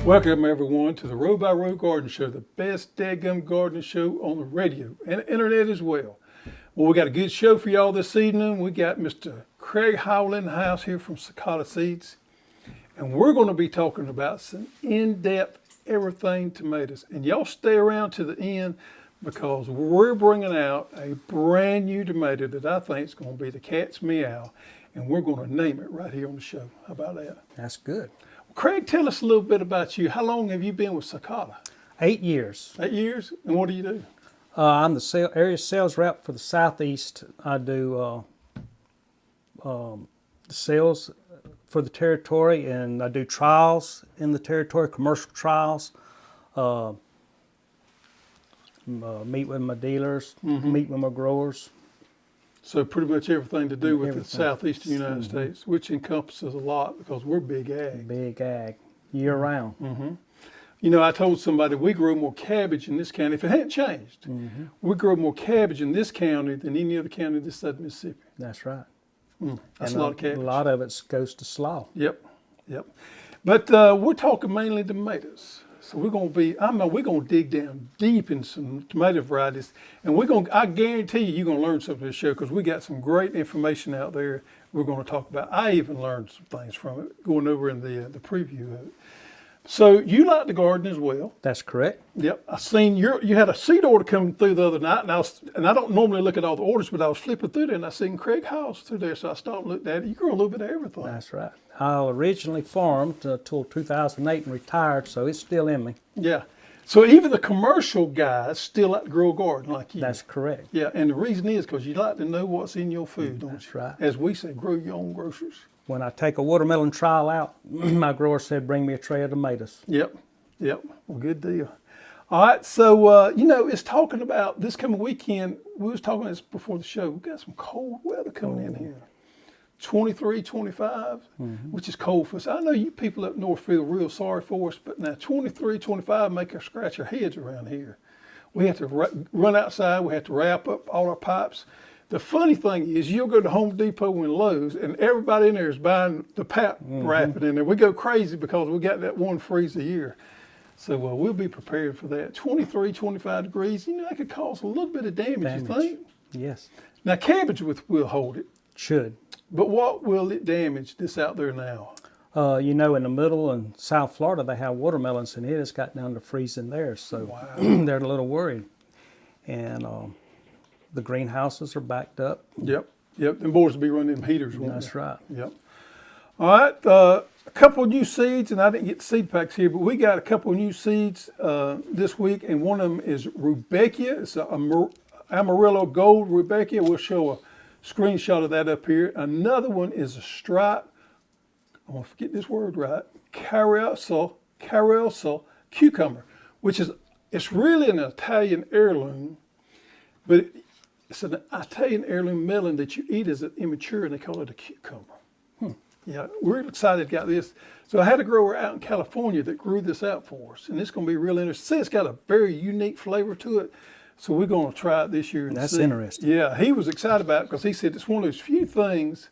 Welcome everyone to the Row by Row Garden Show, the best dadgum gardening show on the radio and the internet as well. Well, we got a good show for y'all this evening. We got Mr. Craig Howell in the house here from Sakata Seeds. And we're going to be talking about some in-depth everything tomatoes. And y'all stay around to the end because we're bringing out a brand new tomato that I think is going to be the cat's meow. And we're going to name it right here on the show. How about that? That's good. Craig, tell us a little bit about you. How long have you been with Sakata? 8 years. 8 years? And what do you do? I'm the area sales rep for the Southeast. I do the sales for the territory, and I do trials in the territory, commercial trials. Meet with my dealers, meet with my growers. So pretty much everything to do with the Southeastern United States, which encompasses a lot because we're big ag. Big ag, year round. You know, I told somebody we grow more cabbage in this county. If it hadn't changed, we grow more cabbage in this county than any other county this side of Mississippi. That's right. That's a lot of cabbage. A lot of it goes to slaw. Yep. But we're talking mainly tomatoes. So we're going to dig down deep in some tomato varieties, and I guarantee you're going to learn something in this show because we got some great information out there we're going to talk about. I even learned some things from it going over in the preview of it. So you like to garden as well. That's correct. Yep. I seen you had a seed order coming through the other night, and I don't normally look at all the orders, but I was flipping through there and I seen Craig Howell through there, so I stopped and looked at it. You grow a little bit of everything. That's right. I originally farmed until 2008 and retired, so it's still in me. Yeah. So even the commercial guys still like to grow a garden like you. That's correct. Yeah, and the reason is because you like to know what's in your food, don't you? That's right. As we say, grow your own groceries. When I take a watermelon trial out, my grower said, bring me a tray of tomatoes. Yep. Well, good deal. All right, so, it's talking about this coming weekend. We was talking this before the show. We got some cold weather coming in here. 23, 25, which is cold for us. I know you people up north feel real sorry for us, but now 23, 25 make us scratch our heads around here. We have to run outside. We have to wrap up all our pipes. The funny thing is you'll go to Home Depot and Lowe's and everybody in there is buying the pipe wrapping in there. We go crazy because we got that one freeze a year. So we'll be prepared for that. 23, 25 degrees, that could cause a little bit of damage. You think? Yes. Now cabbage will hold it. Should. But what will it damage this out there now? In the middle and South Florida, they have watermelons, and it has got down to freezing there. So they're a little worried. And the greenhouses are backed up. Yep. Them boys will be running them heaters. That's right. Yep. All right. A couple of new seeds, and I didn't get the seed packs here, but we got a couple of new seeds this week, and one of them is Rudbeckia. It's a Amarillo Gold Rudbeckia. We'll show a screenshot of that up here. Another one is a stripe, I want to get this word right, Carousel cucumber, it's really an Italian heirloom, but it's an Italian heirloom melon that you eat as an immature, and they call it a cucumber. Yeah, we're excited about this. So I had a grower out in California that grew this out for us, and it's going to be real interesting. It's got a very unique flavor to it. So we're going to try it this year. That's interesting. Yeah, he was excited about it because he said it's one of those few things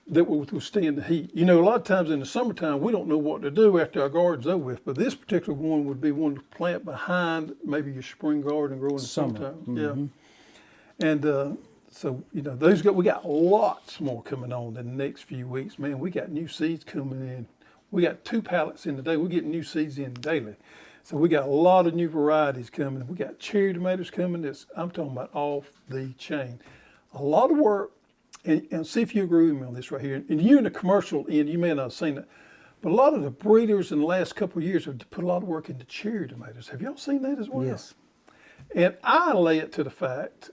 that will withstand the heat. A lot of times in the summertime, we don't know what to do after our garden's over with, but this particular one would be one to plant behind maybe your spring garden and grow in the summertime. Yeah. And we got lots more coming on in the next few weeks. Man, we got new seeds coming in. We got 2 pallets in today. We're getting new seeds in daily. So we got a lot of new varieties coming. We got cherry tomatoes coming. I'm talking about off the chain. A lot of work, and see if you agree with me on this right here. And you in the commercial end, you may not have seen it, but a lot of the breeders in the last couple of years have put a lot of work into cherry tomatoes. Have y'all seen that as well? Yes. And I lay it to the fact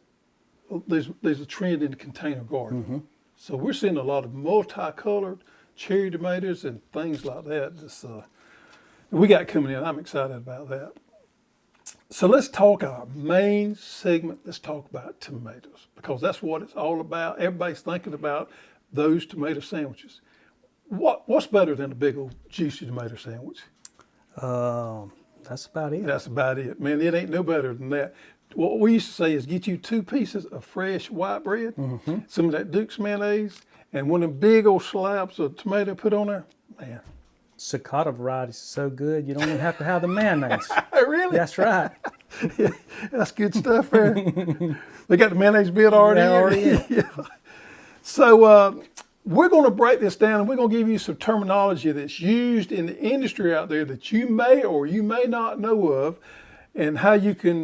there's a trend in the container garden. So we're seeing a lot of multicolored cherry tomatoes and things like that. We got coming in. I'm excited about that. So let's talk our main segment. Let's talk about tomatoes because that's what it's all about. Everybody's thinking about those tomato sandwiches. What's better than a big old juicy tomato sandwich? That's about it. That's about it. Man, it ain't no better than that. What we used to say is get you 2 pieces of fresh white bread, some of that Duke's mayonnaise, and one of them big old slabs of tomato put on there. Man, Sakata varieties are so good, you don't even have to have the mayonnaise. Oh, really? That's right. That's good stuff there. They got the mayonnaise bit already. Yeah, already in. Yeah. So we're going to break this down, and we're going to give you some terminology that's used in the industry out there that you may or you may not know of, and how you can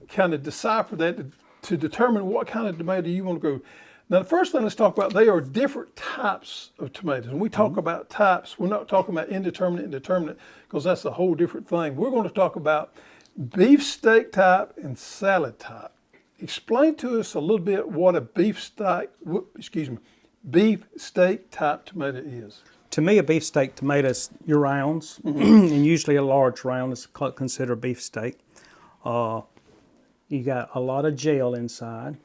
kind of decipher that to determine what kind of tomato you want to grow. Now, the first thing let's talk about, they are different types of tomatoes. When we talk about types, we're not talking about indeterminate and determinate, because that's a whole different thing. We're going to talk about beefsteak type and salad type. Explain to us a little bit what a beefsteak type tomato is. To me, a beefsteak tomato is your rounds, and usually a large round is considered a beefsteak. You got a lot of gel inside,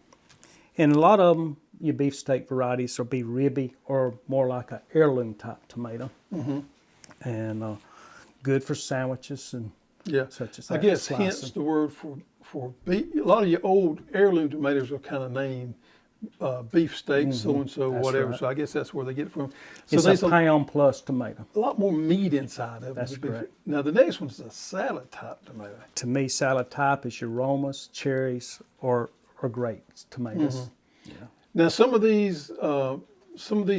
and a lot of them, your beefsteak varieties, will be ribby or more like an heirloom type tomato, and good for sandwiches and such as that. I guess slicing. hence the word for beef. A lot of your old heirloom tomatoes are kind of named beefsteak, so-and-so, whatever. Right. So I guess that's where they get it from. So It's there's a pound plus tomato. a lot more meat inside of it. That's correct. Now the next one's a salad type tomato. To me, salad type is your Romas, cherries, or grapes tomatoes. Yeah. Now some of these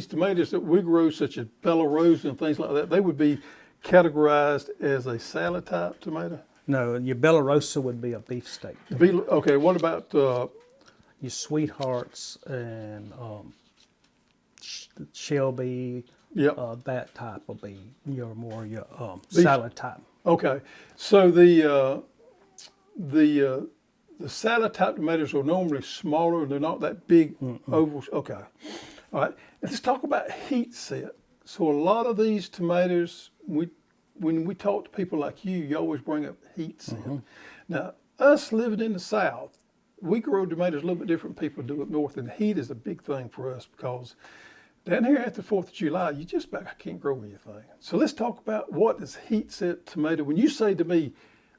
tomatoes that we grow, such as Bella Rosa and things like that, they would be categorized as a salad type tomato. No, your Bella Rosa would be a beefsteak. Okay, what about Your sweethearts and Shelby, Yep. that type will be your salad type. Okay, so the salad type tomatoes are normally smaller. They're not that big ovals. Okay, all right. Let's talk about heat set. So a lot of these tomatoes, when we talk to people like you always bring up heat set. Now, us living in the South, we grow tomatoes a little bit different than people do up north, and heat is a big thing for us because down here after 4th of July, you just about can't grow anything. So let's talk about what is heat set tomato. When you say to me,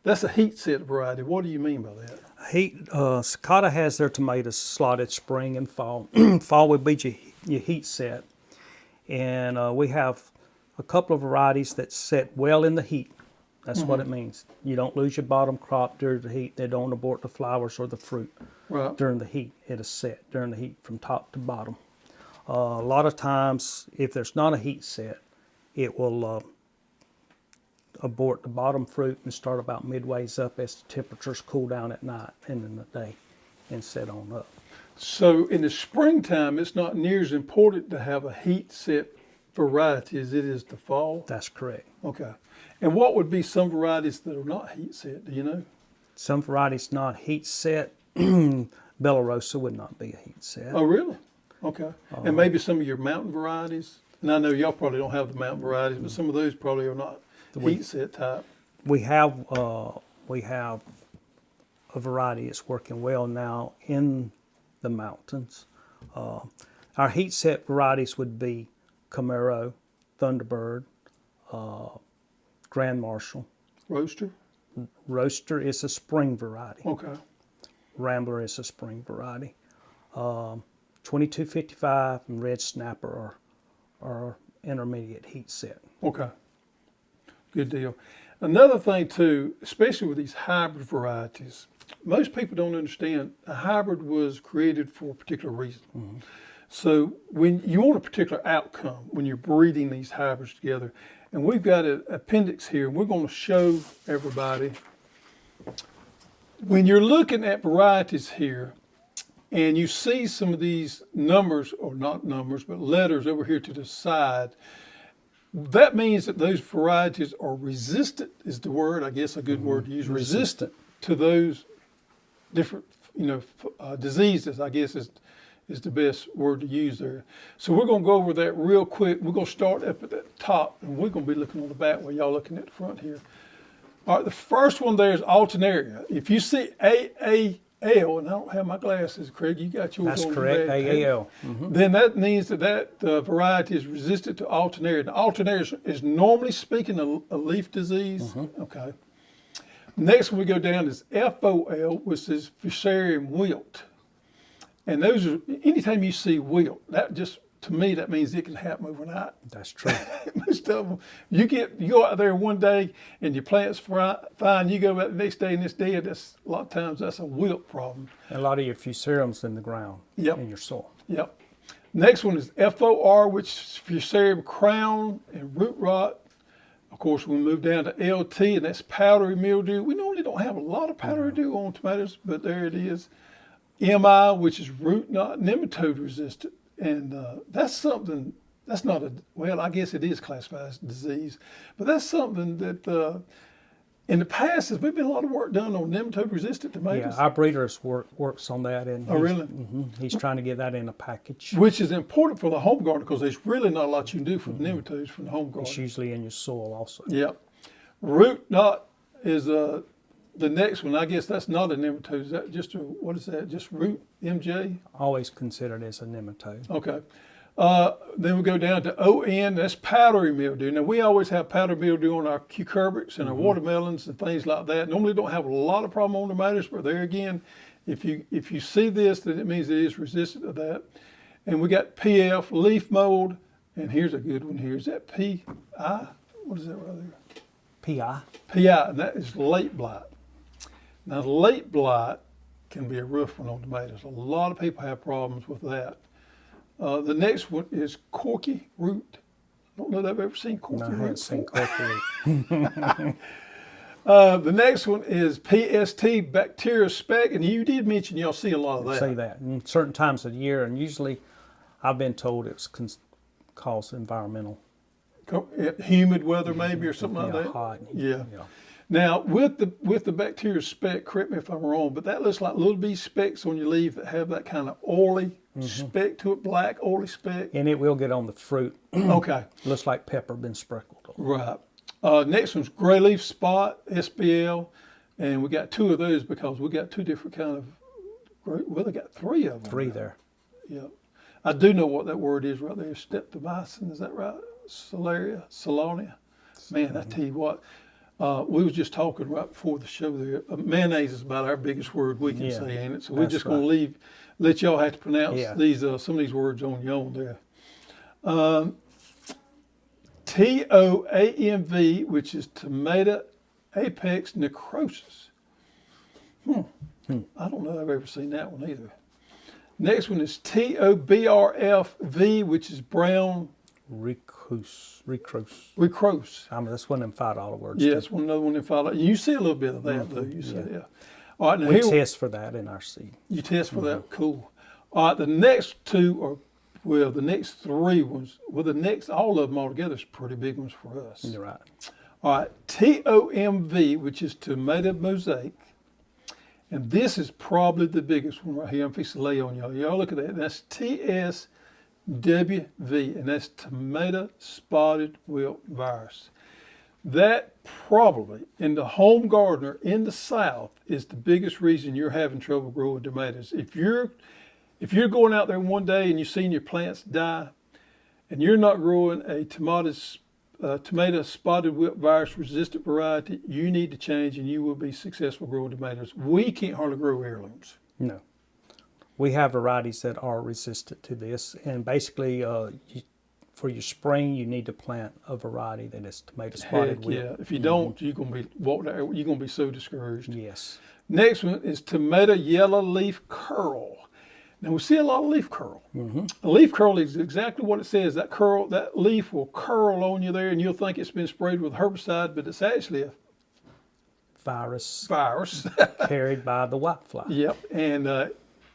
that's a heat set variety, what do you mean by that? Sakata has their tomatoes slotted spring and fall. Fall would be your heat set. And we have a couple of varieties that set well in the heat. That's what it means. You don't lose your bottom crop during the heat. They don't abort the flowers or the fruit during the heat. It is set during the heat from top to bottom. A lot of times, if there's not a heat set, it will abort the bottom fruit and start about midways up as the temperatures cool down at night and in the day and set on up. So in the springtime, it's not near as important to have a heat set variety as it is the fall? That's correct. Okay. And what would be some varieties that are not heat set? Do you know? Some varieties not heat set. Bella Rosa would not be a heat set. Oh, really? Okay. And maybe some of your mountain varieties? And I know y'all probably don't have the mountain varieties, but some of those probably are not heat set type. We have a variety that's working well now in the mountains. Our heat set varieties would be Camaro, Thunderbird, Grand Marshal. Roadster? Roadster is a spring variety. Okay. Rambler is a spring variety. 2255 and Red Snapper are intermediate heat set. Okay. Good deal. Another thing too, especially with these hybrid varieties, most people don't understand a hybrid was created for a particular reason. So when you want a particular outcome when you're breeding these hybrids together, and we've got an appendix here, and we're going to show everybody. When you're looking at varieties here, and you see some of these numbers, or not numbers, but letters over here to the side, that means that those varieties are resistant, is the word, I guess a good word to use, resistant to those different, diseases, I guess is the best word to use there. So we're going to go over that real quick. We're going to start up at the top, and we're going to be looking on the back while y'all looking at the front here. All right, the first one there is Alternaria. If you see AAL, and I don't have my glasses, Craig, you got yours That's on correct, the back. AAL. Then that means that variety is resistant to Alternaria. Now, Alternaria is normally speaking a leaf disease. Okay. Next one we go down is FOL, which is Fusarium wilt. And those are, anytime you see wilt, that just to me, that means it can happen overnight. That's true. Most of them, you go out there one day and your plant's fine. You go back the next day and it's dead. That's a lot of times that's a wilt problem. A lot of your fusarium's in the ground, Yep. in your soil. Yep. Next one is FOR, which is fusarium crown and root rot. Of course, we move down to LT, and that's powdery mildew. We normally don't have a lot of powdery mildew on tomatoes, but there it is. MI, which is root knot nematode resistant. And that's something, that's not well, I guess it is classified as a disease, but that's something that in the past, there's been a lot of work done on nematode resistant tomatoes. Yeah, our breeders works on that. And really? He's trying to get that in a package. Which is important for the home garden because there's really not a lot you can do for the nematodes from the home garden. It's usually in your soil also. Yep. Root knot is the next one. I guess that's not a nematode. Is that just what is that? Just root MJ? Always considered as a nematode. Okay. Then we go down to ON, that's powdery mildew. Now we always have powdery mildew on our cucurbits and our watermelons and things like that. Normally don't have a lot of problem on tomatoes, but there again, if you see this, then it means it is resistant to that. And we got PF, leaf mold, and here's a good one here. Is that PI? What is that right there? PI. PI, and that is late blight. Now late blight can be a rough one on tomatoes. A lot of people have problems with that. The next one is corky root. I don't know that I've ever seen corky No, I root. haven't seen corky root. The next one is PST, bacteria speck, and you did mention y'all see a lot of that. Say that. And certain times of the year, and usually I've been told it's caused environmental. Humid weather maybe or something like that. Hot. Yeah. Now with the bacteria speck, correct me if I'm wrong, but that looks like little bitty specks on your leaf that have that kind of oily speck to it, black oily speck. And it will get on the fruit. Okay. Looks like pepper been sprinkled on. Right. Next one's gray leaf spot, SBL, and we got two of those because we got two different kind of, well, they got three of them. Three there. Yeah. I do know what that word is right there, streptomycin, is that right? Solonia. Man, I tell you what, we was just talking right before the show there. Mayonnaise is about our biggest word we can say, ain't it? So we're just going to let y'all have to pronounce these some of these words on your own there. TOAMV, which is tomato apex necrosis. I don't know if I've ever seen that one either. Next one is TOBRFV, which is brown Recrose. Recrose. That's one of them $5 words. Yeah, it's another one in $5. You see a little bit of that though. You see, yeah. All right, now We test for that in our seed. You test for that, cool. All right, the next two are, well, the next three ones, well, all of them altogether is pretty big ones for us. You're right. All right, TOMV, which is tomato mosaic. And this is probably the biggest one right here. I'm fixing to lay on y'all. Y'all look at that. That's TSWV, and that's tomato spotted wilt virus. That probably, in the home gardener in the South, is the biggest reason you're having trouble growing tomatoes. If you're going out there one day and you've seen your plants die, and you're not growing a tomato spotted wilt virus resistant variety, you need to change and you will be successful growing tomatoes. We can't hardly grow heirlooms. No. We have varieties that are resistant to this, and basically for your spring, you need to plant a variety that is tomato spotted wilt. Yeah, if you don't, you're gonna be so discouraged. Yes. Next one is tomato yellow leaf curl. Now we see a lot of leaf curl. A leaf curl is exactly what it says. That leaf will curl on you there, and you'll think it's been sprayed with herbicide, but it's actually a Virus carried by the whitefly. Yep, and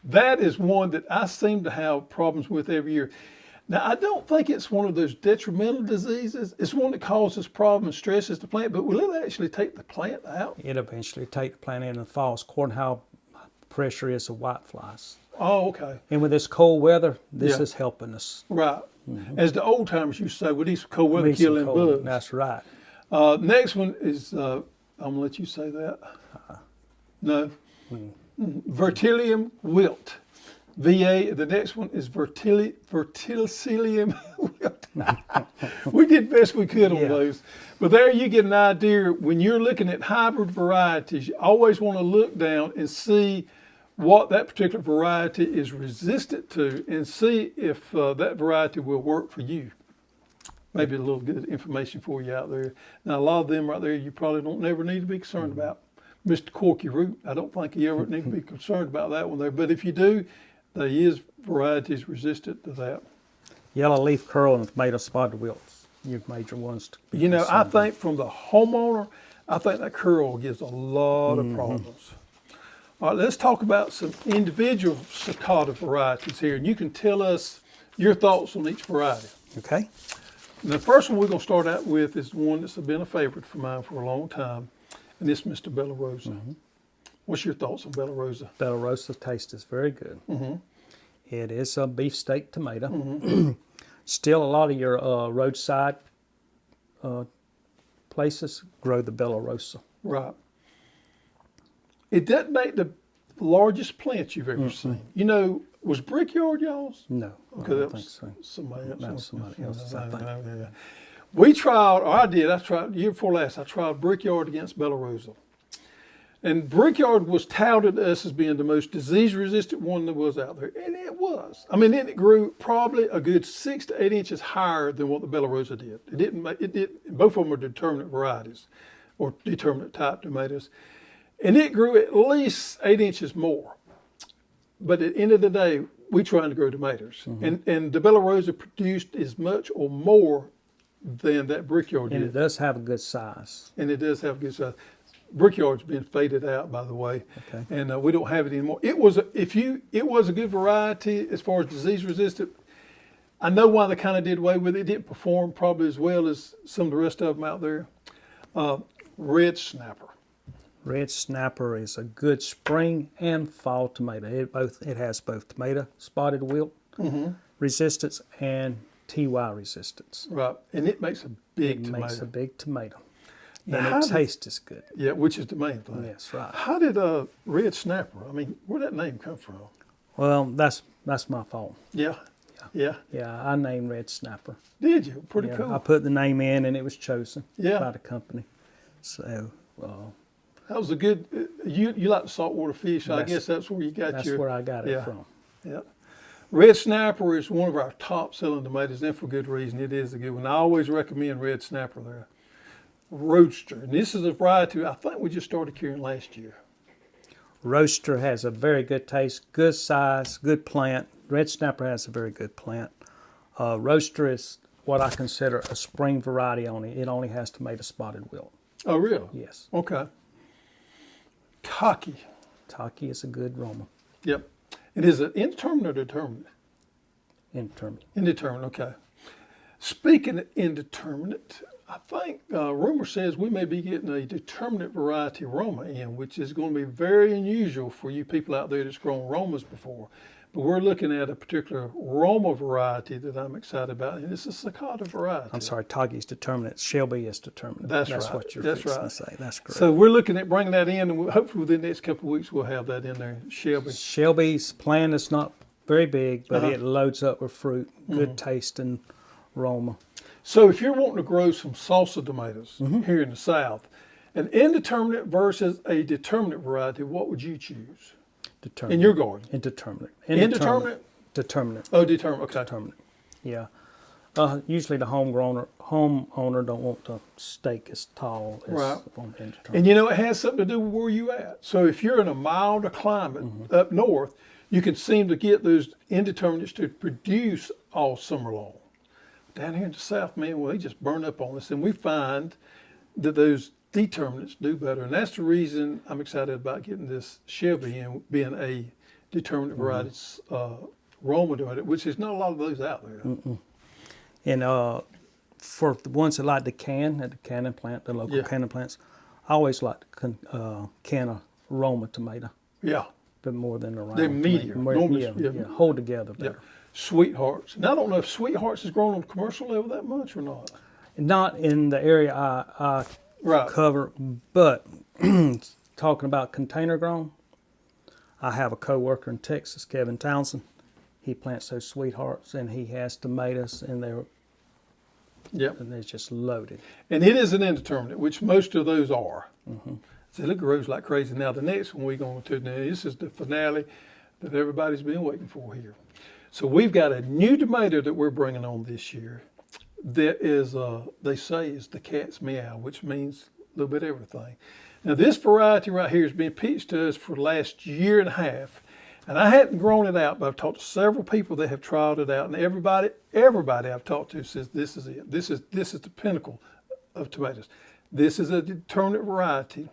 that is one that I seem to have problems with every year. Now, I don't think it's one of those detrimental diseases. It's one that causes problems, stresses the plant, but will it actually take the plant out? It eventually take the plant in the fall, according to how pressure is of whiteflies. Oh, okay. And with this cold weather, this is helping us. Right. As the old timers used to say, with these cold weather killing bugs. That's right. Next one is, I'm going to let you say that. No. Vertilium wilt. VA, the next one is verticillium wilt. We did best we could on those. But there you get an idea. When you're looking at hybrid varieties, you always want to look down and see what that particular variety is resistant to and see if that variety will work for you. Maybe a little good information for you out there. Now, a lot of them right there you probably don't never need to be concerned about. Mr. Corky Root, I don't think you ever need to be concerned about that one there. But if you do, there is varieties resistant to that. Yellow leaf curl and tomato spotted wilts, your major ones. To be You know, I concerned think from the homeowner, I think that curl gives a lot of problems. All right, let's talk about some individual Sakata varieties here. And you can tell us your thoughts on each variety. with. Okay. And the first one we're going to start out with is the one that's been a favorite for mine for a long time, and it's Mr. Bella Rosa. What's your thoughts on Bella Rosa? Bella Rosa taste is very good. It is a beefsteak tomato. Still, a lot of your roadside places grow the Bella Rosa. Right. It doesn't make the largest plant you've ever seen. You know, was Brickyard y'all's? No, Okay, I that don't think was so. somebody else. That was somebody else's, I think. Yeah. We tried, or I did, I tried, the year before last, I tried Brickyard against Bella Rosa. And Brickyard was touted to us as being the most disease-resistant one that was out there, and it was. I mean, it grew probably a good 6 to 8 inches higher than what the Bella Rosa did. It didn't make, it did, both of them are determinate varieties, or determinate type tomatoes. And it grew at least 8 inches more. But at the end of the day, we trying to grow tomatoes. And the Bella Rosa produced as much or more than that Brickyard And did. it does have a good size. And it does have good size. Brickyard's been faded out, by the way, Okay. and we don't have it anymore. It was a good variety as far as disease resistant. I know why they kind of did away with it. It didn't perform probably as well as some of the rest of them out there. Red Snapper. Red Snapper is a good spring and fall tomato. It has both tomato spotted wilt resistance and TY resistance. Right, and it makes a big It tomato. makes a big tomato. Now, And how it did- tastes as good. Yeah, which is the main thing. Yes, right. How did Red Snapper? I mean, where'd that name come from? Well, that's my fault. Yeah. Yeah. Yeah, I named Red Snapper. Did you? Pretty Yeah, cool. I put the name in and it was chosen Yeah. by the company. So That was a good. You like the saltwater fish? I That's- guess that's where you got that's your. where I got it yeah. from. Yeah. Red Snapper is one of our top selling tomatoes, and for good reason. It is a good one. I always recommend Red Snapper there. Roadster, and this is a variety I think we just started carrying last year. Roaster has a very good taste, good size, good plant. Red Snapper has a very good plant. Roaster is what I consider a spring variety only. It only has tomato spotted wilt. Oh, really? Yes. Okay. Taki. Taki is a good Roma. Yep. It is an indeterminate or determinate? Indeterminate. Indeterminate, okay. Speaking of indeterminate, I think rumor says we may be getting a determinate variety Roma in, which is going to be very unusual for you people out there that's grown Romas before. But we're looking at a particular Roma variety that I'm excited about, and it's a Sakata variety. I'm sorry, Taki's determinate. Shelby is determinate. That's That's right. what you're That's fixing right. to say. That's correct. So we're looking at bringing that in, and hopefully within the next couple of weeks we'll have that in there. Shelby. Shelby's plant is not very big, but Uh-huh. it loads up with fruit, good taste and Roma. So if you're wanting to grow some salsa tomatoes here in the South, an indeterminate versus a determinate variety, what would you choose Determinate. in your garden? Indeterminate. Indeterminate? Determinate. Oh, determinate. Okay. Determinate. Yeah. Usually the homeowner don't want the stake as tall as Right. on indeterminate. And you know, it has something to do with where you at. So if you're in a milder climate up north, you can seem to get those indeterminates to produce all summer long. Down here in the South, man, well, they just burn up on us. And we find that those determinates do better. And that's the reason I'm excited about getting this Shelby in, being a determinate variety Roma doing it, which is not a lot of those out there. And for the ones that like the cannon plant, the local Yeah. cannon plants, I always like to can a Roma tomato, Yeah. but more than a round They're tomato. meatier. More- Normally, yeah, yeah. yeah, hold together Yeah. better. Sweethearts. And I don't know if Sweethearts has grown on commercial level that much or not. Not in the area I Right. cover, but talking about container grown, I have a coworker in Texas, Kevin Townsend. He plants those Sweethearts, and he has tomatoes, and Yep. they're just loaded. And it is an indeterminate, which most of those are. said, it grows like crazy. Now, the next one we're going to, now this is the finale that everybody's been waiting for here. So we've got a new tomato that we're bringing on this year that is, they say, is the cat's meow, which means a little bit of everything. Now, this variety right here has been pitched to us for the last year and a half. And I hadn't grown it out, but I've talked to several people that have tried it out, and everybody I've talked to says this is it. This is the pinnacle of tomatoes. This is a determinate variety,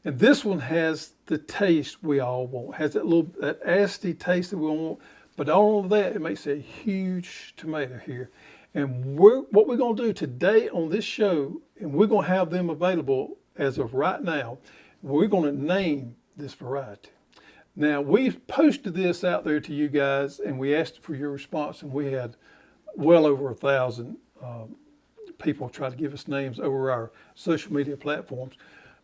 and this one has the taste we all want. Has that acidity taste that we want, but all of that, it makes a huge tomato here. And what we're going to do today on this show, and we're going to have them available as of right now. We're going to name this variety. Now, we've posted this out there to you guys, and we asked for your response, and we had well over 1,000 people try to give us names over our social media platforms.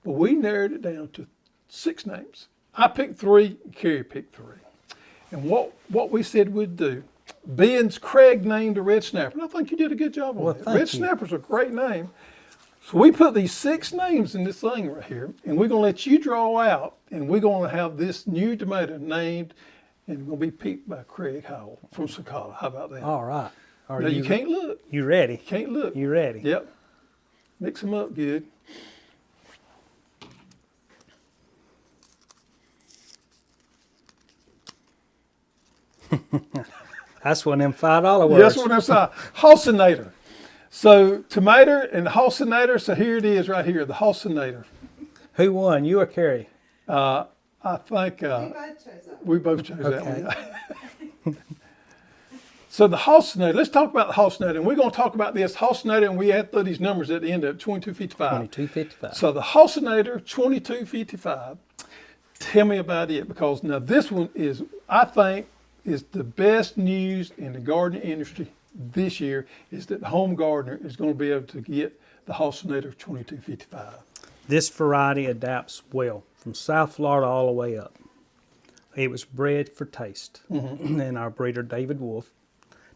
But we narrowed it down to 6 names. I picked 3, Carrie picked 3. And what we said we'd do, Ben's Craig named a red snapper, and I think you did a good job on that. Red snapper's a great name. So we put these 6 names in this thing right here, and we're going to let you draw out, and we're going to have this new tomato named, and it's going to be picked by Craig Howell from Sakata. How about that? All right. Now, you can't look. You ready? You can't look. You ready? Yep. Mix them up good. That's one of them $5 words. Yes, one of them. Hossinator. So tomato and Hossinator. So here it is right here, the Hossinator. Who won, you or Carrie? I think we both chose that Okay. one. Yeah. So the Hossinator, let's talk about the Hossinator. And we're going to talk about this Hossinator, and we had throw these numbers at the end of it, 2255. 2255. So the Hossinator, 2255. Tell me about it, because now this one is, I think, is the best news in the gardening industry this year, is that the home gardener is going to be able to get the Hossinator 2255. This variety adapts well from South Florida all the way up. It was bred for taste, and our breeder, David Wolf,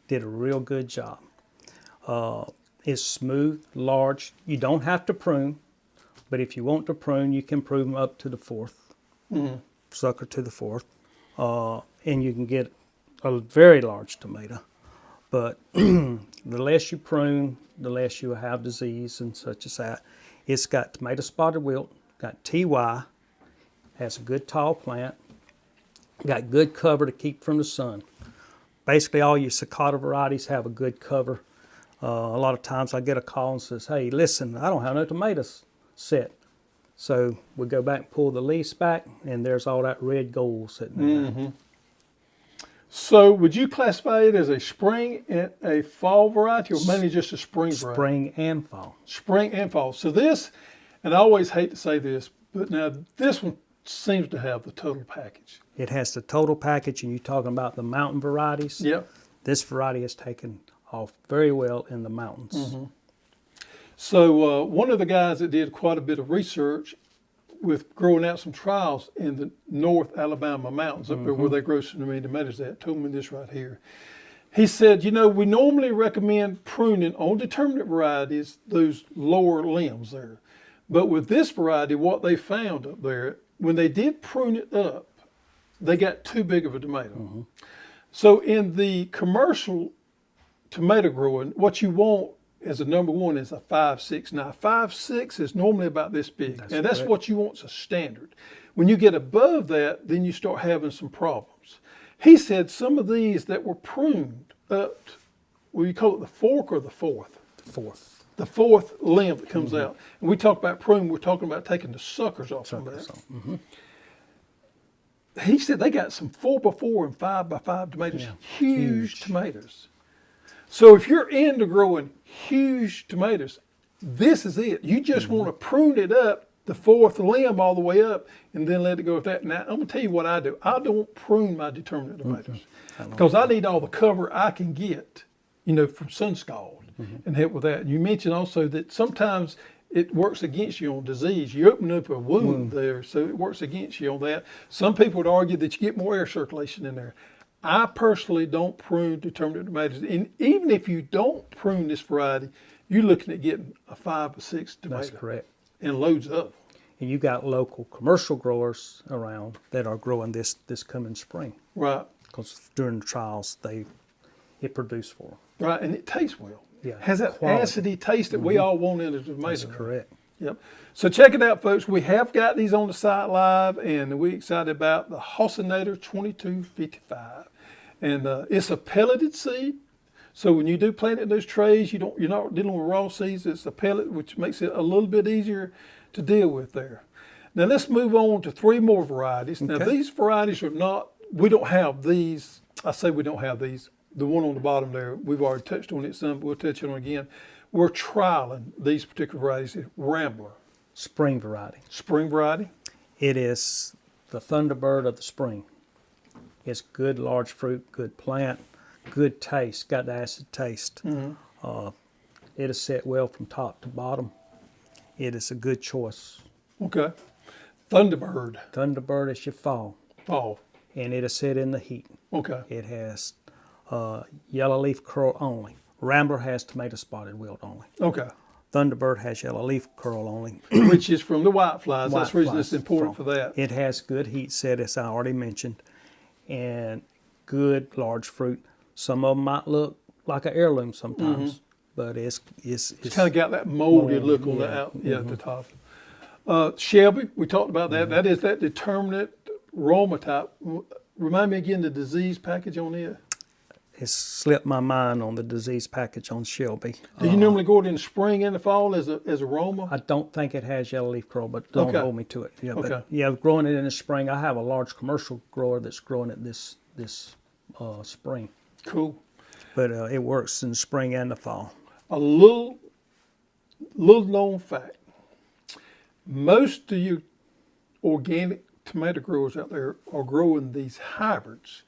did a real good job. It's smooth, large. You don't have to prune, but if you want to prune, you can prune up to the 4th, sucker to the 4th, and you can get a very large tomato. But the less you prune, the less you have disease and such as that. It's got tomato spotted wilt, got TY, has a good tall plant, got good cover to keep from the sun. Basically, all your Sakata varieties have a good cover. A lot of times I get a call and says, hey, listen, I don't have no tomatoes set. So we go back and pull the leaves back, and there's all that red gold sitting there. So would you classify it as a spring and a fall variety, or mainly just a spring variety? Spring and fall. Spring and fall. So this, and I always hate to say this, but now this one seems to have the total package. It has the total package, and you're talking about the mountain varieties. Yep. This variety has taken off very well in the mountains. So one of the guys that did quite a bit of research with growing out some trials in the North Alabama mountains up there where they grow so many tomatoes at, told me this right here. He said, you know, we normally recommend pruning on determinate varieties, those lower limbs there. But with this variety, what they found up there, when they did prune it up, they got too big of a tomato. So in the commercial tomato growing, what you want as a number one is a 5.6. Now 5.6 is normally about this big, and that's what you want as a standard. When you get above that, then you start having some problems. He said some of these that were pruned up, well, you call it the fork or the 4th? The 4th. The 4th limb that comes out. And we talk about pruning, we're talking about taking the suckers off of that. He said they got some 4x4 and 5x5 tomatoes, huge tomatoes. So if you're into growing huge tomatoes, this is it. You just want to prune it up, the 4th limb all the way up, and then let it go with that. Now, I'm going to tell you what I do. I don't prune my determinate tomatoes because I need all the cover I can get, you know, from sun scald and help with that. And you mentioned also that sometimes it works against you on disease. You open up a wound there, so it works against you on that. Some people would argue that you get more air circulation in there. I personally don't prune determinate tomatoes. And even if you don't prune this variety, you're looking at getting a 5 or 6 tomato. That's correct. And loads of them. and you got local commercial growers around that are growing this coming spring. Right. Because during the trials, it produced for them. Right, and it tastes well. Yeah, Has that quality. acidy taste that we all want in a tomato. That's correct. Yep. So check it out, folks. We have got these on the site live, and we're excited about the Hossinator 2255. And it's a pelleted seed. So when you do plant it in those trays, you're not dealing with raw seeds. It's a pellet, which makes it a little bit easier to deal with there. Now let's move on to 3 more varieties. Now these varieties are not, we don't have these. I say we don't have these. The one on the bottom there, we've already touched on it some, but we'll touch on it again. We're trialing these particular varieties, Rambler. Spring variety. Spring variety. It is the Thunderbird of the spring. It's good large fruit, good plant, good taste, got the acid taste. It is set well from top to bottom. It is a good choice. Okay. Thunderbird. Thunderbird is your fall. Fall. And it is set in the heat. Okay. It has yellow leaf curl only. Rambler has tomato spotted wilt only. Okay. Thunderbird has yellow leaf curl only. Which is from the white flies. That's the reason White it's flies important for that. It has good heat set, as I already mentioned, and good large fruit. Some of them might look like an heirloom sometimes, but it's Kind of got that moldy look on the out, at the top. Shelby, we talked about that. That is that determinate aroma type. Remind me again the disease package on it. It's slipped my mind on the disease package on Shelby. Do you normally grow it in the spring and the fall as aroma? I don't think it has yellow leaf curl, but don't hold me to it. Yeah, Okay. but yeah, growing it in the spring. I have a large commercial grower that's growing it this spring, Cool. but it works in the spring and the fall. A little known fact. Most of you organic tomato growers out there are growing these hybrids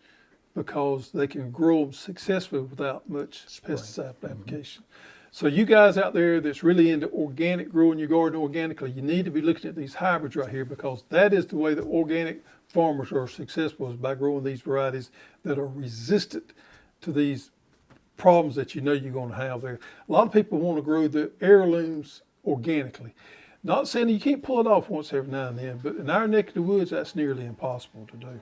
because they can grow them successfully without much pesticide application. So you guys out there that's really into organic growing your garden organically, you need to be looking at these hybrids right here, because that is the way that organic farmers are successful, is by growing these varieties that are resistant to these problems that you know you're going to have there. A lot of people want to grow the heirlooms organically. Not saying you can't pull it off once every now and then, but in our neck of the woods, that's nearly impossible to do.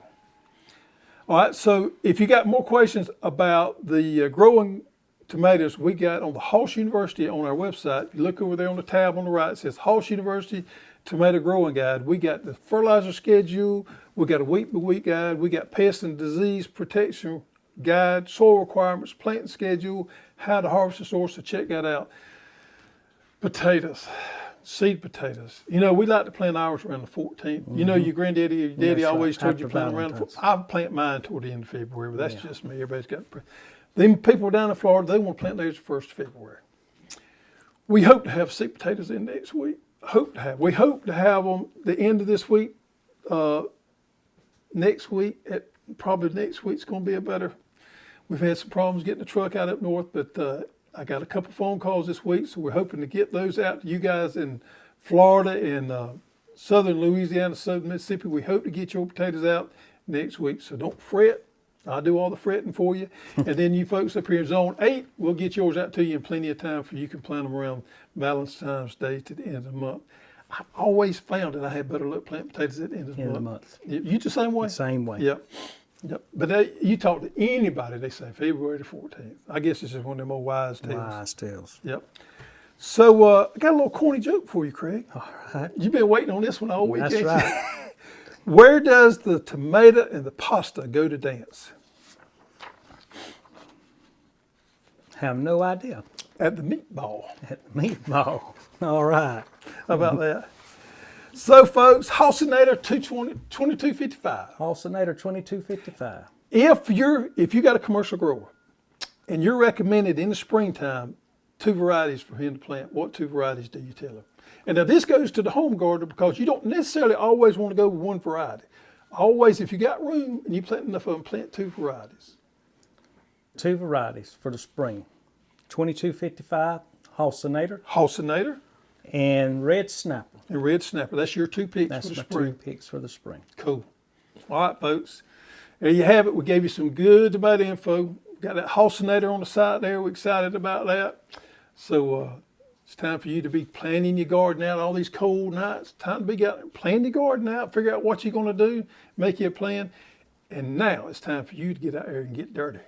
All right, so if you got more questions about the growing tomatoes, we got on the Hoss University on our website. If you look over there on the tab on the right, it says Hoss University Tomato Growing Guide. We got the fertilizer schedule, we got a week-by-week guide, we got pest and disease protection guide, soil requirements, planting schedule, how to harvest the source, so check that out. Potatoes. Seed potatoes. You know, we like to plant ours around the 14th. You know, your granddaddy, your daddy always told you to plant around the 14th. I plant mine toward the end of February, but that's just me. Everybody's got. Them people down in Florida, they want to plant theirs the 1st of February. We hope to have seed potatoes in next week. We hope to have them the end of this week. Next week, probably next week's going to be a better. We've had some problems getting the truck out up north, but I got a couple phone calls this week, so we're hoping to get those out to you guys in Florida and southern Louisiana, southern Mississippi. We hope to get your potatoes out next week, so don't fret. I'll do all the fretting for you. And then you folks up here in Zone 8, we'll get yours out to you in plenty of time for you can plant them around Valentine's Day to the end of the month. I've always found that I had better luck planting potatoes at the end of the month. You the same way? The same way. Yep. But you talk to anybody, they say February the 14th. I guess this is one of them old wise tales. Wise tales. Yep. So I got a little corny joke for you, Craig. All right. You've been waiting on this one all week. That's right. Where does the tomato and the pasta go to dance? Have no idea. At the meatball. At the meatball. All right. How about that? So, folks, Hossinator 2255. Hossinator 2255. If you got a commercial grower and you're recommended in the springtime 2 varieties for him to plant, what 2 varieties do you tell him? And now this goes to the home gardener, because you don't necessarily always want to go with one variety. Always, if you got room and you plant enough of them, plant 2 varieties. 2 varieties for the spring. 2255 Hossinator. And Red Snapper. And Red Snapper. That's your 2 picks That's for the my spring. 2 picks for the spring. Cool. All right, folks. There you have it. We gave you some good tomato info. Got that Hossinator on the side there. We're excited about that. So It's time for you to be planning your garden out all these cold nights. Time to be out, plan your garden out, figure out what you're going to do, make your plan. And now it's time for you to get out there and get dirty.